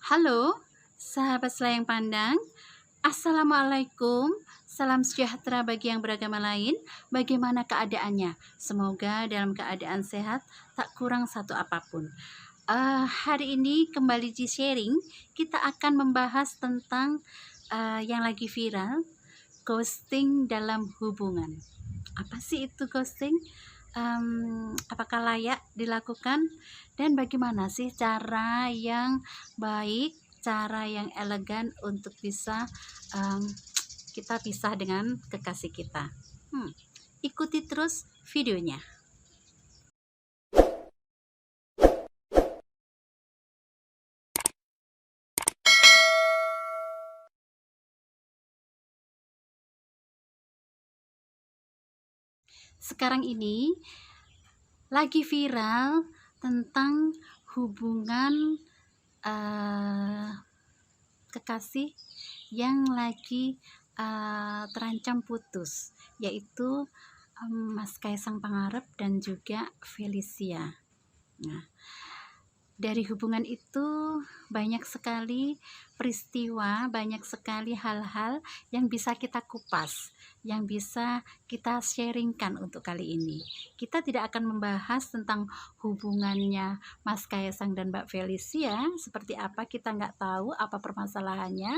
Halo, sahabat selayang pandang. Assalamualaikum, salam sejahtera bagi yang beragama lain. Bagaimana keadaannya? Semoga dalam keadaan sehat, tak kurang satu apapun. Hari ini kembali di sharing, kita akan membahas tentang yang lagi viral, ghosting dalam hubungan. Apa sih itu ghosting? Apakah layak dilakukan? Dan bagaimana sih cara yang baik, cara yang elegan untuk bisa um, kita pisah dengan kekasih kita? Ikuti terus videonya. Sekarang ini lagi viral tentang hubungan kekasih yang lagi terancam putus, yaitu Mas Kaisang Pangarep dan juga Felicia. Nah, dari hubungan itu banyak sekali peristiwa, banyak sekali hal-hal yang bisa kita kupas, yang bisa kita sharingkan untuk kali ini. Kita tidak akan membahas tentang hubungannya Mas Kaisang dan Mbak Felicia, seperti apa kita nggak tahu apa permasalahannya.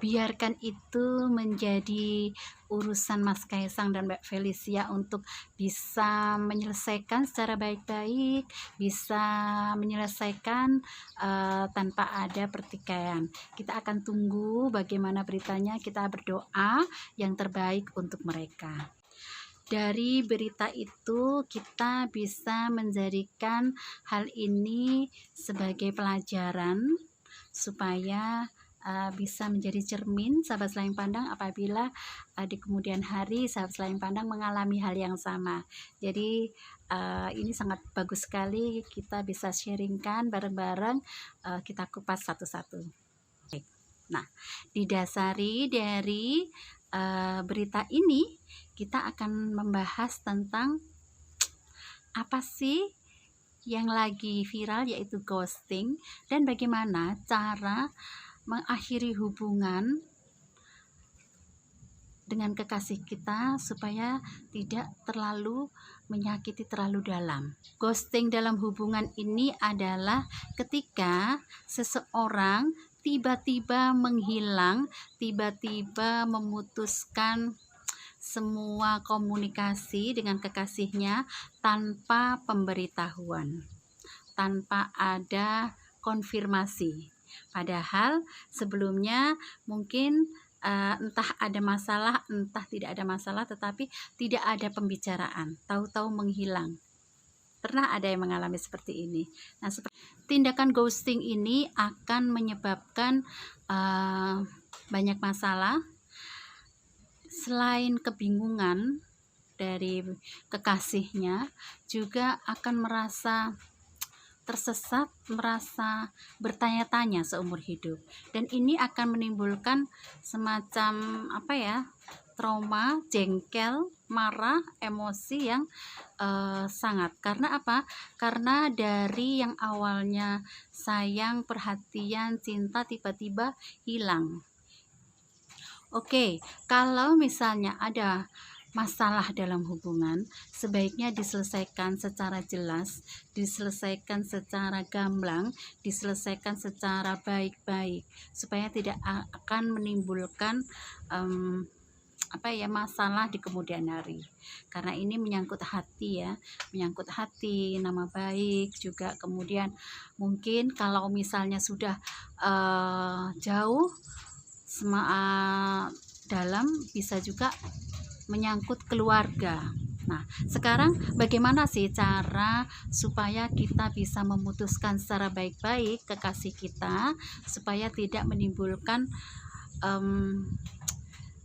Biarkan itu menjadi urusan Mas Kaisang dan Mbak Felicia untuk bisa menyelesaikan secara baik-baik, bisa menyelesaikan tanpa ada pertikaian. Kita akan tunggu bagaimana beritanya, kita berdoa yang terbaik untuk mereka. Dari berita itu kita bisa menjadikan hal ini sebagai pelajaran supaya bisa menjadi cermin sahabat selayang pandang apabila di kemudian hari sahabat selayang pandang mengalami hal yang sama. Jadi ini sangat bagus sekali kita bisa sharingkan bareng-bareng, kita kupas satu-satu. Nah, didasari dari berita ini kita akan membahas tentang apa sih yang lagi viral, yaitu ghosting, dan bagaimana cara mengakhiri hubungan dengan kekasih kita supaya tidak terlalu menyakiti terlalu dalam. Ghosting dalam hubungan ini adalah ketika seseorang tiba-tiba menghilang, tiba-tiba memutuskan semua komunikasi dengan kekasihnya tanpa pemberitahuan, tanpa ada konfirmasi. Padahal sebelumnya mungkin entah ada masalah, entah tidak ada masalah, tetapi tidak ada pembicaraan, tahu-tahu menghilang. Pernah ada yang mengalami seperti ini. Nah, tindakan ghosting ini akan menyebabkan banyak masalah. Selain kebingungan dari kekasihnya, juga akan merasa tersesat, merasa bertanya-tanya seumur hidup, dan ini akan menimbulkan semacam trauma, jengkel, marah, emosi yang sangat. Karena apa? Karena dari yang awalnya sayang, perhatian, cinta tiba-tiba hilang. Oke, kalau misalnya ada masalah dalam hubungan, sebaiknya diselesaikan secara jelas, diselesaikan secara gamblang, diselesaikan secara baik-baik, supaya tidak akan menimbulkan masalah di kemudian hari. Karena ini menyangkut hati ya, menyangkut hati, nama baik juga. Kemudian mungkin kalau misalnya sudah jauh dalam, bisa juga menyangkut keluarga. Nah, sekarang bagaimana sih cara supaya kita bisa memutuskan secara baik-baik kekasih kita supaya tidak menimbulkan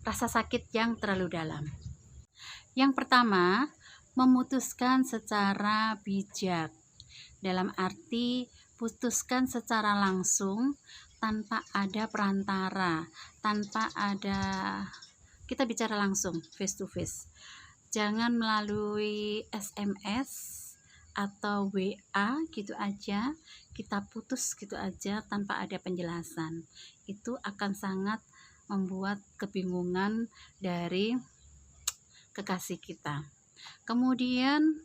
rasa sakit yang terlalu dalam? Yang pertama, memutuskan secara bijak. Dalam arti putuskan secara langsung, tanpa ada perantara, tanpa ada, kita bicara langsung face to face. Jangan melalui SMS atau WA gitu aja, kita putus gitu aja tanpa ada penjelasan. Itu akan sangat membuat kebingungan dari kekasih kita. Kemudian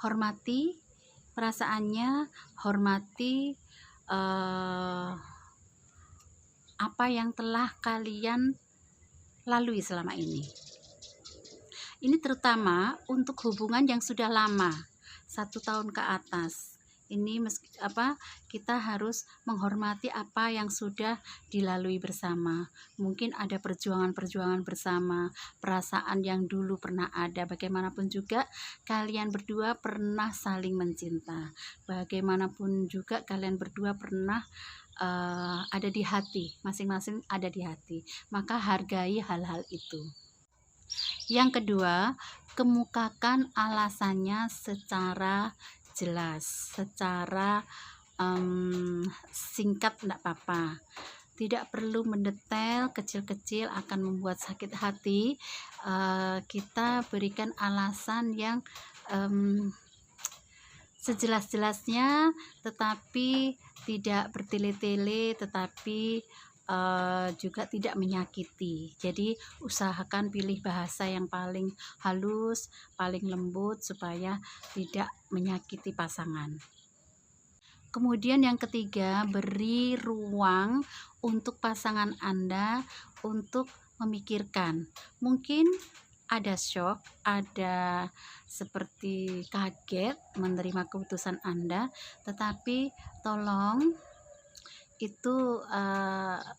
hormati perasaannya, hormati apa yang telah kalian lalui selama ini. Ini terutama untuk hubungan yang sudah lama, 1 tahun ke atas. Ini kita harus menghormati apa yang sudah dilalui bersama. Mungkin ada perjuangan-perjuangan bersama, perasaan yang dulu pernah ada. Bagaimanapun juga kalian berdua pernah saling mencinta. Bagaimanapun juga kalian berdua pernah ada di hati, masing-masing ada di hati. Maka hargai hal-hal itu. Yang kedua, kemukakan alasannya secara jelas, secara singkat, tidak apa-apa. Tidak perlu mendetail, kecil-kecil akan membuat sakit hati. Kita berikan alasan yang sejelas-jelasnya, tetapi tidak bertele-tele, tetapi juga tidak menyakiti. Jadi usahakan pilih bahasa yang paling halus, paling lembut supaya tidak menyakiti pasangan. Kemudian yang ketiga, beri ruang untuk pasangan Anda untuk memikirkan. Mungkin ada shock, ada seperti kaget menerima keputusan Anda, tetapi tolong itu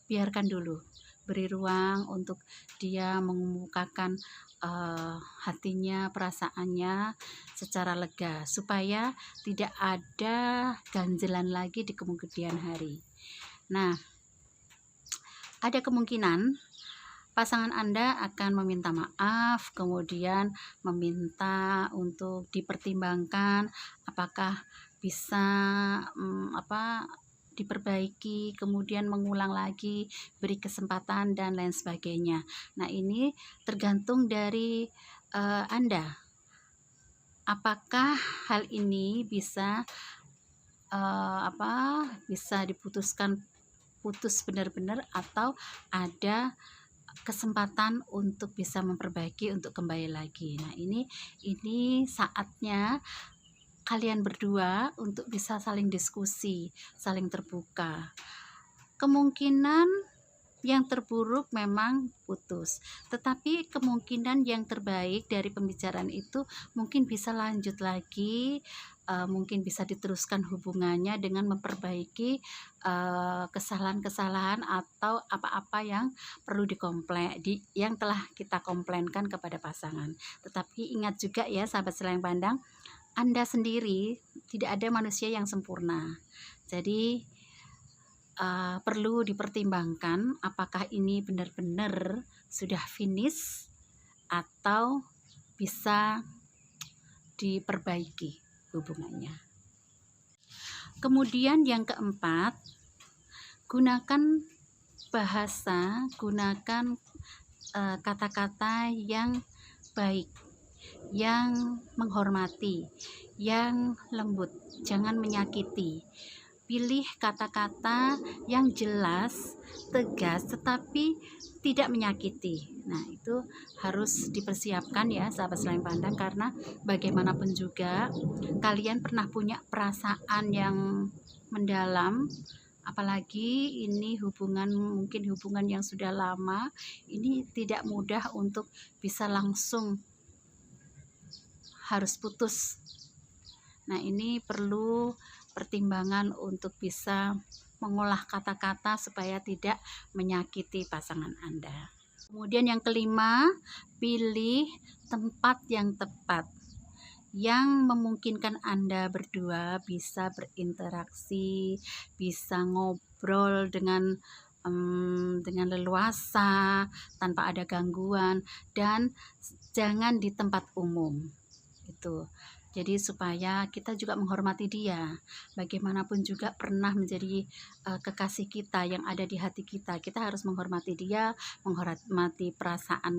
biarkan dulu, beri ruang untuk dia mengemukakan hatinya, perasaannya secara lega, supaya tidak ada ganjelan lagi di kemudian hari. Nah, ada kemungkinan pasangan Anda akan meminta maaf, kemudian meminta untuk dipertimbangkan apakah bisa diperbaiki, kemudian mengulang lagi, beri kesempatan dan lain sebagainya. Nah, ini tergantung dari Anda. Apakah hal ini bisa bisa diputuskan putus benar-benar, atau ada kesempatan untuk bisa memperbaiki untuk kembali lagi. Nah, ini saatnya kalian berdua untuk bisa saling diskusi, saling terbuka. Kemungkinan yang terburuk memang putus, tetapi kemungkinan yang terbaik dari pembicaraan itu mungkin bisa lanjut lagi, mungkin bisa diteruskan hubungannya dengan memperbaiki kesalahan-kesalahan atau apa-apa yang perlu yang telah kita komplainkan kepada pasangan. Tetapi ingat juga ya, sahabat Selayang Pandang, Anda sendiri tidak ada manusia yang sempurna. Jadi perlu dipertimbangkan apakah ini benar-benar sudah finish atau bisa diperbaiki hubungannya. Kemudian yang keempat, gunakan bahasa, gunakan kata-kata yang baik, yang menghormati, yang lembut, jangan menyakiti. Pilih kata-kata yang jelas, tegas, tetapi tidak menyakiti. Nah, itu harus dipersiapkan ya, sahabat Selayang Pandang, karena bagaimanapun juga kalian pernah punya perasaan yang mendalam, apalagi ini mungkin hubungan yang sudah lama. Ini tidak mudah untuk bisa langsung harus putus. Nah, ini perlu pertimbangan untuk bisa mengolah kata-kata supaya tidak menyakiti pasangan Anda. Kemudian yang kelima, pilih tempat yang tepat yang memungkinkan Anda berdua bisa berinteraksi, bisa ngobrol dengan leluasa tanpa ada gangguan, dan jangan di tempat umum. Itu. Jadi supaya kita juga menghormati dia. Bagaimanapun juga pernah menjadi kekasih kita yang ada di hati kita. Kita harus menghormati dia, menghormati perasaan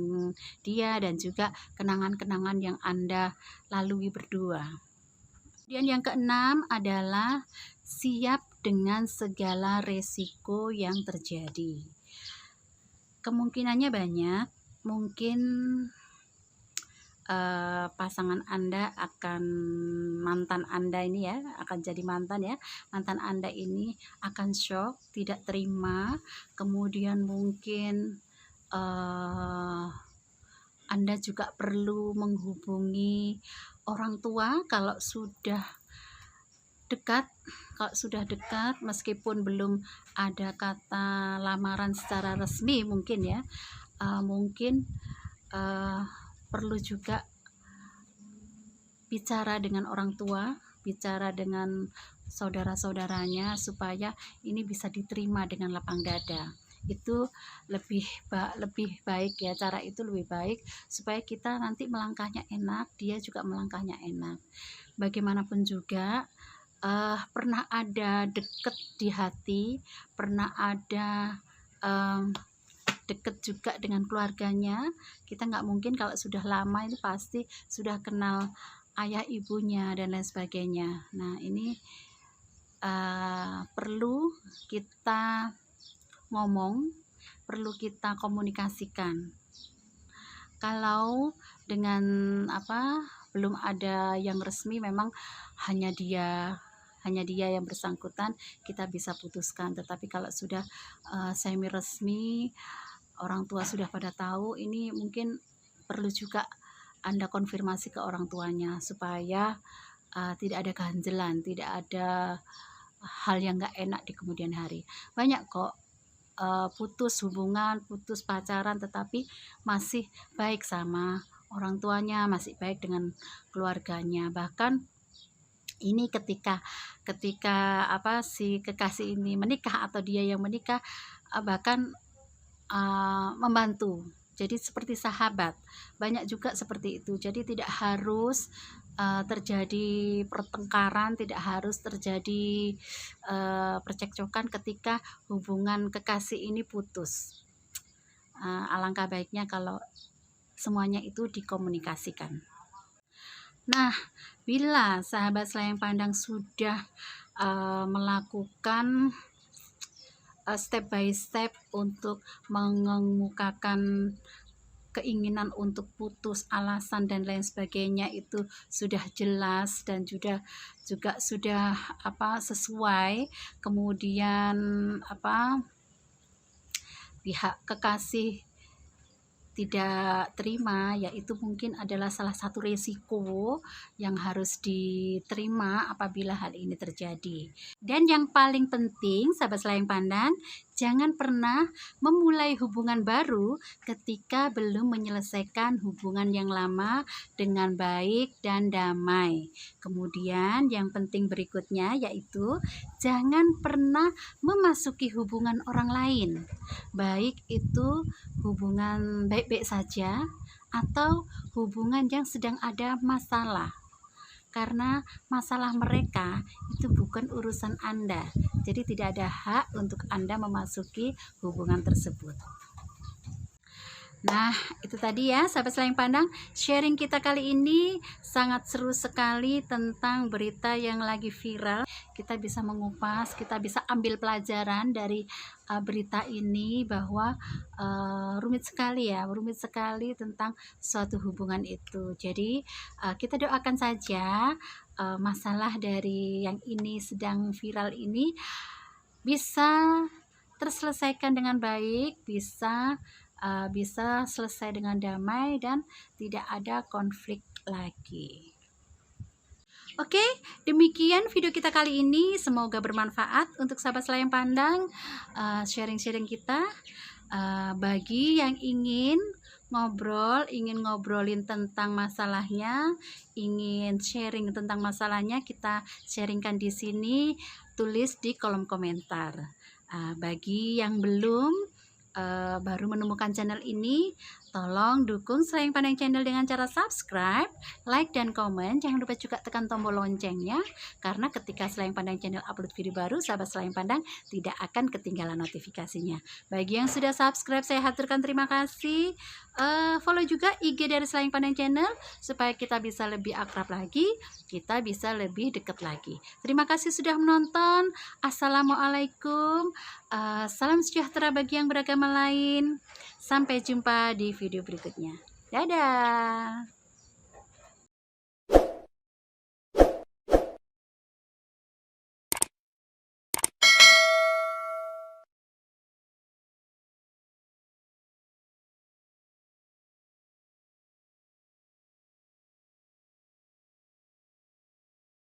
dia dan juga kenangan-kenangan yang Anda lalui berdua. Kemudian yang keenam adalah siap dengan segala resiko yang terjadi. Kemungkinannya banyak, mungkin pasangan Anda akan mantan Anda ini ya, akan jadi mantan Anda ini akan shock, tidak terima, kemudian mungkin Anda juga perlu menghubungi orang tua kalau sudah dekat meskipun belum ada kata lamaran secara resmi mungkin ya, mungkin perlu juga bicara dengan orang tua, bicara dengan saudara-saudaranya supaya ini bisa diterima dengan lapang dada. Itu lebih baik ya, cara itu lebih baik supaya kita nanti melangkahnya enak, dia juga melangkahnya enak. Bagaimanapun juga pernah ada deket di hati, pernah ada deket juga dengan keluarganya. Kita nggak mungkin kalau sudah lama itu pasti sudah kenal ayah ibunya dan lain sebagainya. Nah ini perlu kita ngomong, perlu kita komunikasikan. Kalau dengan belum ada yang resmi, memang hanya dia yang bersangkutan, kita bisa putuskan. Tetapi kalau sudah semi resmi, orang tua sudah pada tahu, ini mungkin perlu juga Anda konfirmasi ke orang tuanya supaya tidak ada kehanjelan, tidak ada hal yang nggak enak di kemudian hari. Banyak kok putus hubungan, putus pacaran, tetapi masih baik sama orang tuanya, masih baik dengan keluarganya. Bahkan ini ketika si kekasih ini menikah atau dia yang menikah, bahkan membantu, jadi seperti sahabat. Banyak juga seperti itu. Jadi tidak harus terjadi pertengkaran, tidak harus terjadi percekcokan ketika hubungan kekasih ini putus. Alangkah baiknya kalau semuanya itu dikomunikasikan. Nah, bila sahabat Selayang Pandang sudah melakukan step by step untuk mengemukakan keinginan untuk putus, alasan dan lain sebagainya, itu sudah jelas dan juga sudah sesuai. Kemudian pihak kekasih tidak terima, yaitu mungkin adalah salah satu resiko yang harus diterima apabila hal ini terjadi. Dan yang paling penting, sahabat Selayang Pandang, jangan pernah memulai hubungan baru ketika belum menyelesaikan hubungan yang lama dengan baik dan damai. Kemudian yang penting berikutnya yaitu jangan pernah memasuki hubungan orang lain, baik itu hubungan baik-baik saja atau hubungan yang sedang ada masalah, karena masalah mereka itu bukan urusan Anda. Jadi tidak ada hak untuk Anda memasuki hubungan tersebut. Nah, itu tadi ya sahabat Selayang Pandang, sharing kita kali ini sangat seru sekali tentang berita yang lagi viral. Kita bisa mengupas, kita bisa ambil pelajaran dari berita ini bahwa rumit sekali tentang suatu hubungan itu. Jadi kita doakan saja masalah dari yang ini sedang viral ini bisa terselesaikan dengan baik, bisa selesai dengan damai dan tidak ada konflik lagi. Oke, demikian video kita kali ini. Semoga bermanfaat untuk sahabat Selayang Pandang. Sharing-sharing kita. Bagi yang ingin ngobrolin tentang masalahnya, ingin sharing tentang masalahnya, kita sharingkan di sini, tulis di kolom komentar. Bagi yang belum baru menemukan channel ini, Tolong dukung Selayang Pandang Channel dengan cara subscribe, like, dan komen. Jangan lupa juga tekan tombol loncengnya, karena ketika Selayang Pandang Channel upload video baru, sahabat Selayang Pandang tidak akan ketinggalan notifikasinya. Bagi yang sudah subscribe, saya haturkan terima kasih. Follow juga IG dari Selayang Pandang Channel, supaya kita bisa lebih akrab lagi, kita bisa lebih dekat lagi. Terima kasih sudah menonton. Assalamualaikum. Salam sejahtera bagi yang beragama lain. Sampai jumpa di video berikutnya. Dadah.